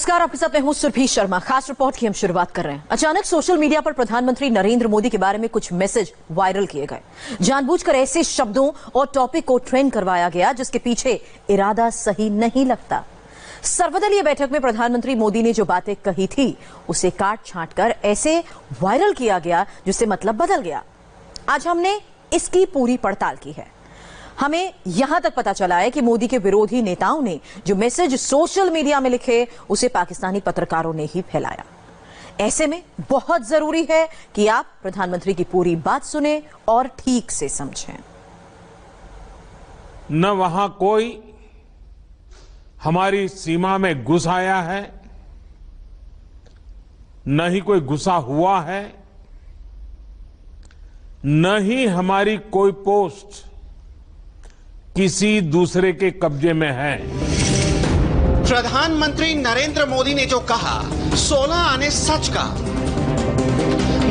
नमस्कार, आपके साथ मैं हूं सुरभि शर्मा। खास रिपोर्ट की हम शुरुआत कर रहे हैं। अचानक सोशल मीडिया पर प्रधानमंत्री नरेंद्र मोदी के बारे में कुछ मैसेज वायरल किए गए। जानबूझकर ऐसे शब्दों और टॉपिक को ट्रेंड करवाया गया जिसके पीछे इरादा सही नहीं लगता। सर्वदलीय बैठक में प्रधानमंत्री मोदी ने जो बातें कही थी उसे काट छांट कर ऐसे वायरल किया गया जिससे मतलब बदल गया। आज हमने इसकी पूरी पड़ताल की है। हमें यहां तक पता चला है कि मोदी के विरोधी नेताओं ने जो मैसेज सोशल मीडिया में लिखे उसे पाकिस्तानी पत्रकारों ने ही फैलाया। ऐसे में बहुत जरूरी है कि आप प्रधानमंत्री की पूरी बात सुने और ठीक से समझें। न वहां कोई हमारी सीमा में घुस आया है, न ही कोई घुसा हुआ है, न ही हमारी कोई पोस्ट किसी दूसरे के कब्जे में है। प्रधानमंत्री नरेंद्र मोदी ने जो कहा 16 आने सच का,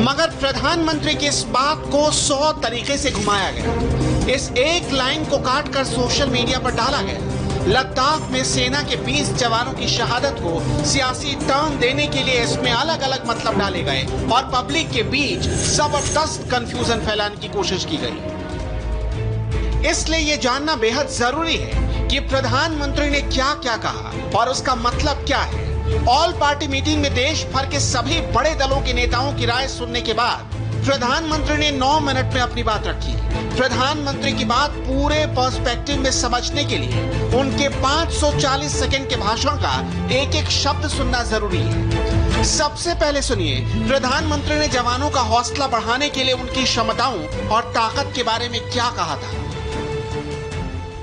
मगर प्रधानमंत्री की इस बात को 100 तरीके से घुमाया गया। इस एक लाइन को काटकर सोशल मीडिया पर डाला गया। लद्दाख में सेना के 20 जवानों की शहादत को सियासी टर्न देने के लिए इसमें अलग अलग मतलब डाले गए और पब्लिक के बीच जबरदस्त कंफ्यूजन फैलाने की कोशिश की गई। इसलिए यह जानना बेहद जरूरी है कि प्रधानमंत्री ने क्या क्या कहा और उसका मतलब क्या है। ऑल पार्टी मीटिंग में देश भर के सभी बड़े दलों के नेताओं की राय सुनने के बाद प्रधानमंत्री ने 9 मिनट में अपनी बात रखी। प्रधानमंत्री की बात पूरे पर्सपेक्टिव में समझने के लिए उनके 540 सेकंड के भाषण का एक एक शब्द सुनना जरूरी है। सबसे पहले सुनिए प्रधानमंत्री ने जवानों का हौसला बढ़ाने के लिए उनकी क्षमताओं और ताकत के बारे में क्या कहा था।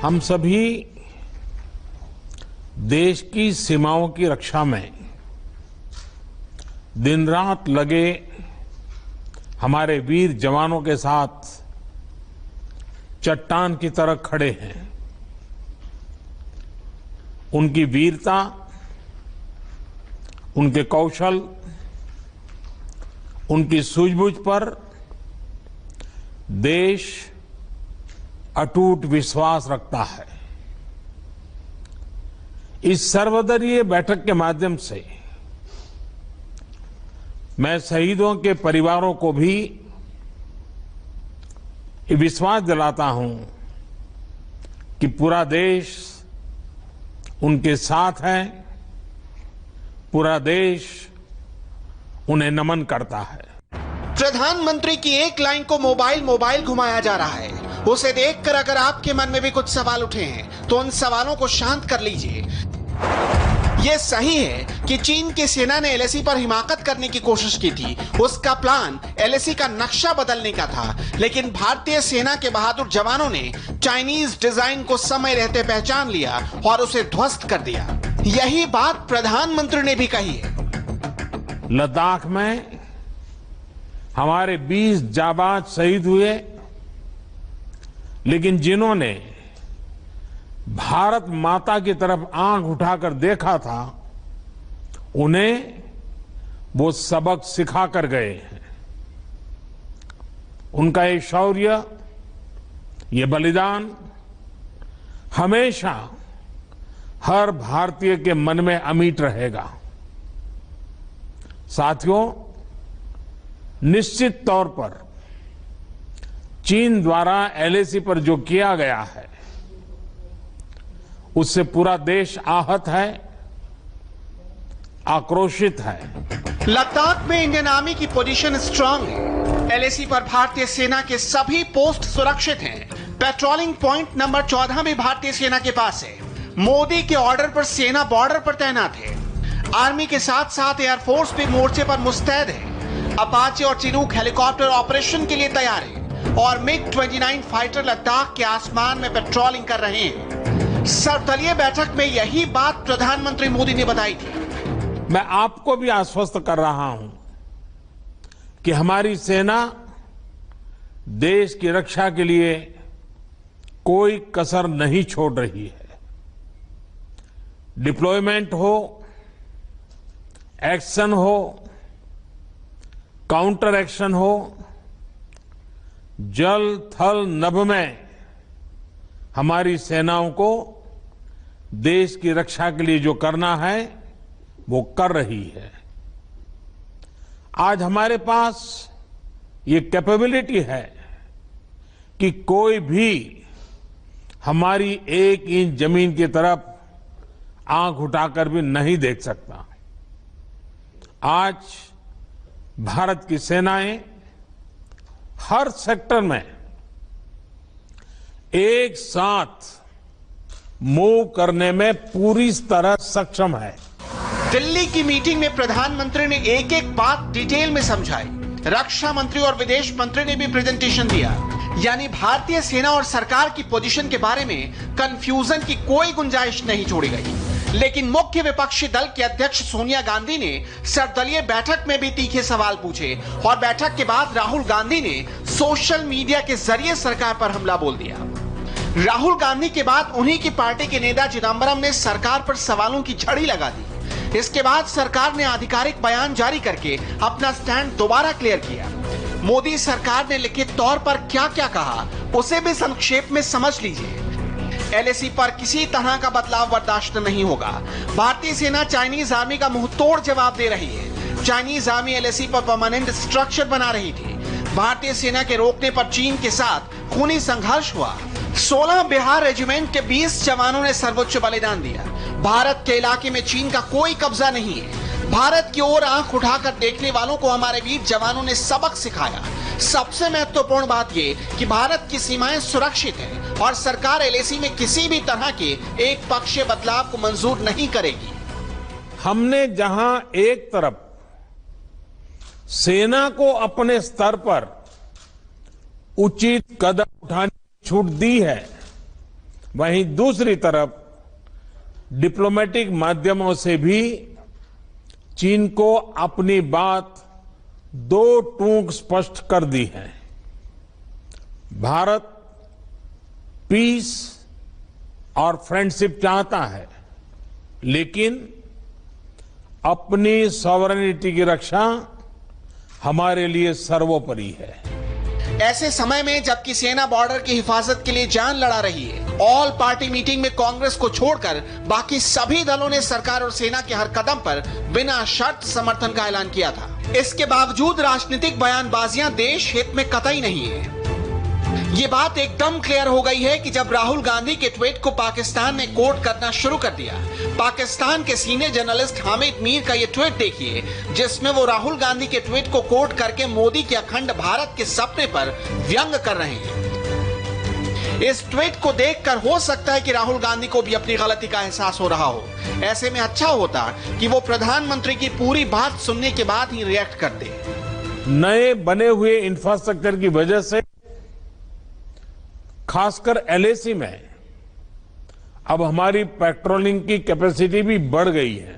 हम सभी देश की सीमाओं की रक्षा में दिन रात लगे हमारे वीर जवानों के साथ चट्टान की तरह खड़े हैं। उनकी वीरता, उनके कौशल, उनकी सूझबूझ पर देश अटूट विश्वास रखता है। इस सर्वदलीय बैठक के माध्यम से मैं शहीदों के परिवारों को भी विश्वास दिलाता हूं कि पूरा देश उनके साथ है, पूरा देश उन्हें नमन करता है। प्रधानमंत्री की एक लाइन को मोबाइल घुमाया जा रहा है। उसे देखकर अगर आपके मन में भी कुछ सवाल उठे हैं तो उन सवालों को शांत कर लीजिए। यह सही है कि चीन की सेना ने एलएसी पर हिमाकत करने की कोशिश की थी। उसका प्लान एलएसी का नक्शा बदलने का था, लेकिन भारतीय सेना के बहादुर जवानों ने चाइनीज डिजाइन को समय रहते पहचान लिया और उसे ध्वस्त कर दिया। यही बात प्रधानमंत्री ने भी कही है। लद्दाख में हमारे 20 जाबाज शहीद हुए, लेकिन जिन्होंने भारत माता की तरफ आंख उठाकर देखा था उन्हें वो सबक सिखा कर गए हैं। उनका ये शौर्य, ये बलिदान हमेशा हर भारतीय के मन में अमिट रहेगा। साथियों, निश्चित तौर पर चीन द्वारा एलएसी पर जो किया गया है उससे पूरा देश आहत है, आक्रोशित है। लद्दाख में इंडियन आर्मी की पोजीशन स्ट्रांग है। एलएसी पर भारतीय सेना के सभी पोस्ट सुरक्षित हैं। पेट्रोलिंग पॉइंट नंबर 14 भी भारतीय सेना के पास है। मोदी के ऑर्डर पर सेना बॉर्डर पर तैनात है। आर्मी के साथ साथ एयरफोर्स भी मोर्चे पर मुस्तैद है। अपाचे और चिनूक हेलीकॉप्टर ऑपरेशन के लिए तैयार है और मिग-29 फाइटर लद्दाख के आसमान में पेट्रोलिंग कर रहे हैं। सर्वदलीय बैठक में यही बात प्रधानमंत्री मोदी ने बताई थी। मैं आपको भी आश्वस्त कर रहा हूं कि हमारी सेना देश की रक्षा के लिए कोई कसर नहीं छोड़ रही है। डिप्लॉयमेंट हो, एक्शन हो, काउंटर एक्शन हो, जल थल नभ में हमारी सेनाओं को देश की रक्षा के लिए जो करना है वो कर रही है। आज हमारे पास ये कैपेबिलिटी है कि कोई भी हमारी 1 इंच जमीन की तरफ आंख उठाकर भी नहीं देख सकता। आज भारत की सेनाएं हर सेक्टर में एक साथ मूव करने में पूरी तरह सक्षम है। दिल्ली की मीटिंग में प्रधानमंत्री ने एक एक बात डिटेल में समझाई। रक्षा मंत्री और विदेश मंत्री ने भी प्रेजेंटेशन दिया। यानी भारतीय सेना और सरकार की पोजीशन के बारे में कंफ्यूजन की कोई गुंजाइश नहीं छोड़ी गई। लेकिन मुख्य विपक्षी दल के अध्यक्ष सोनिया गांधी ने सर्वदलीय बैठक में भी तीखे सवाल पूछे और बैठक के बाद राहुल गांधी ने सोशल मीडिया के जरिए सरकार पर हमला बोल दिया। राहुल गांधी के बाद उन्हीं की पार्टी के नेता चिदंबरम ने सरकार पर सवालों की झड़ी लगा दी। इसके बाद सरकार ने आधिकारिक बयान जारी करके अपना स्टैंड दोबारा क्लियर किया। मोदी सरकार ने लिखित तौर पर क्या क्या कहा उसे भी संक्षेप में समझ लीजिए। एलएसी पर किसी तरह का बदलाव बर्दाश्त नहीं होगा। भारतीय सेना चाइनीज आर्मी का मुंहतोड़ जवाब दे रही है। चाइनीज आर्मी एलएसी पर परमानेंट स्ट्रक्चर बना रही थी। भारतीय सेना के रोकने पर चीन के साथ खूनी संघर्ष हुआ। 16 बिहार रेजिमेंट के 20 जवानों ने सर्वोच्च बलिदान दिया। भारत के इलाके में चीन का कोई कब्जा नहीं है। भारत की ओर आंख उठाकर देखने वालों को हमारे वीर जवानों ने सबक सिखाया। सबसे महत्वपूर्ण बात यह कि भारत की सीमाएं सुरक्षित हैं और सरकार एलएसी में किसी भी तरह के एक पक्षीय बदलाव को मंजूर नहीं करेगी। हमने जहां एक तरफ सेना को अपने स्तर पर उचित कदम उठाने की छूट दी है, वहीं दूसरी तरफ डिप्लोमेटिक माध्यमों से भी चीन को अपनी बात दो टूक स्पष्ट कर दी है। भारत पीस और फ्रेंडशिप चाहता है, लेकिन अपनी सॉवरेनिटी की रक्षा हमारे लिए सर्वोपरि है। ऐसे समय में जबकि सेना बॉर्डर की हिफाजत के लिए जान लड़ा रही है, ऑल पार्टी मीटिंग में कांग्रेस को छोड़कर बाकी सभी दलों ने सरकार और सेना के हर कदम पर बिना शर्त समर्थन का ऐलान किया था। इसके बावजूद राजनीतिक बयानबाजियां देश हित में कतई नहीं है। ये बात एकदम क्लियर हो गई है कि जब राहुल गांधी के ट्वीट को पाकिस्तान ने कोट करना शुरू कर दिया। पाकिस्तान के सीनियर जर्नलिस्ट हामिद मीर का ये ट्वीट देखिए, जिसमें वो राहुल गांधी के ट्वीट को कोट करके मोदी के अखंड भारत के सपने पर व्यंग कर रहे हैं। इस ट्वीट को देखकर हो सकता है कि राहुल गांधी को भी अपनी गलती का एहसास हो रहा हो। ऐसे में अच्छा होता कि वो प्रधानमंत्री की पूरी बात सुनने के बाद ही रिएक्ट करते। नए बने हुए इंफ्रास्ट्रक्चर की वजह से खासकर एलएसी में अब हमारी पेट्रोलिंग की कैपेसिटी भी बढ़ गई है।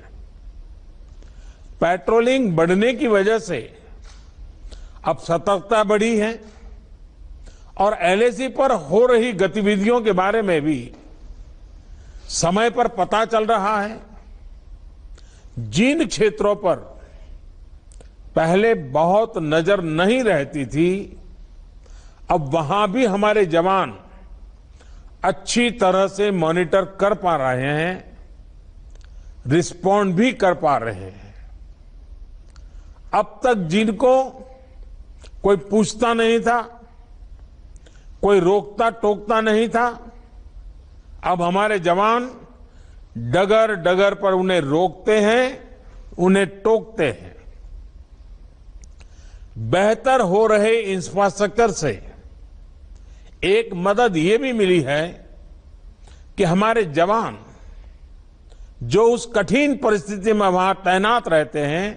पेट्रोलिंग बढ़ने की वजह से अब सतर्कता बढ़ी है और एलएसी पर हो रही गतिविधियों के बारे में भी समय पर पता चल रहा है। जिन क्षेत्रों पर पहले बहुत नजर नहीं रहती थी, अब वहां भी हमारे जवान अच्छी तरह से मॉनिटर कर पा रहे हैं, रिस्पॉन्ड भी कर पा रहे हैं। अब तक जिनको कोई पूछता नहीं था, कोई रोकता टोकता नहीं था, अब हमारे जवान डगर डगर पर उन्हें रोकते हैं, उन्हें टोकते हैं। बेहतर हो रहे इंफ्रास्ट्रक्चर से एक मदद ये भी मिली है कि हमारे जवान जो उस कठिन परिस्थिति में वहां तैनात रहते हैं,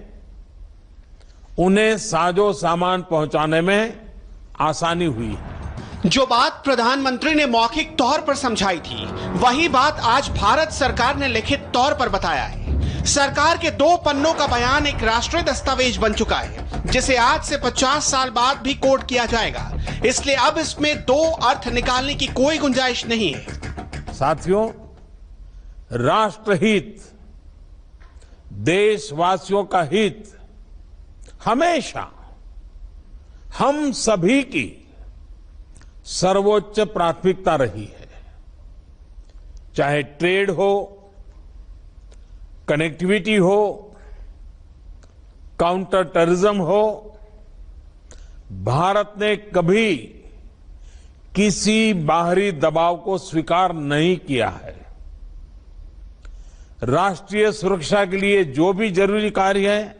उन्हें साजो सामान पहुंचाने में आसानी हुई है। जो बात प्रधानमंत्री ने मौखिक तौर पर समझाई थी, वही बात आज भारत सरकार ने लिखित तौर पर बताया है। सरकार के 2 पन्नों का बयान एक राष्ट्रीय दस्तावेज बन चुका है, जिसे आज से 50 साल बाद भी कोट किया जाएगा। इसलिए अब इसमें 2 अर्थ निकालने की कोई गुंजाइश नहीं है। साथियों, राष्ट्रहित, देशवासियों का हित हमेशा हम सभी की सर्वोच्च प्राथमिकता रही है। चाहे ट्रेड हो, कनेक्टिविटी हो, काउंटर टेररिज्म हो, भारत ने कभी किसी बाहरी दबाव को स्वीकार नहीं किया है। राष्ट्रीय सुरक्षा के लिए जो भी जरूरी कार्य है,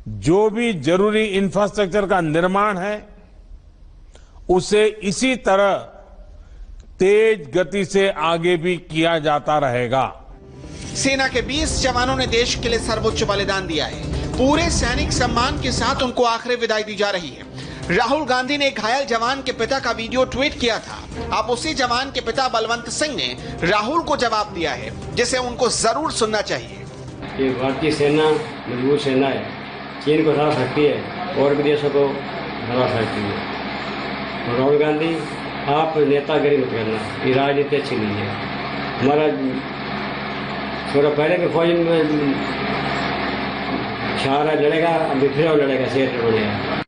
जो भी जरूरी इंफ्रास्ट्रक्चर का निर्माण है, उसे इसी तरह तेज गति से आगे भी किया जाता रहेगा। सेना के 20 जवानों ने देश के लिए सर्वोच्च बलिदान दिया है। पूरे सैनिक सम्मान के साथ उनको आखिरी विदाई दी जा रही है। राहुल गांधी ने घायल जवान के पिता का वीडियो ट्वीट किया था। अब उसी जवान के पिता बलवंत सिंह ने राहुल को जवाब दिया है, जिसे उनको जरूर सुनना चाहिए। ये भारतीय सेना मजबूत सेना है, चीन को हरा सकती है और भी देशों को हरा सकती है। और राहुल गांधी, आप नेतागिरी मत करना, ये राजनीति अच्छी नहीं है। हमारा थोड़ा पहले भी फौज में शाह लड़ेगा, अभी फिर लड़ेगा, शेर बनेगा।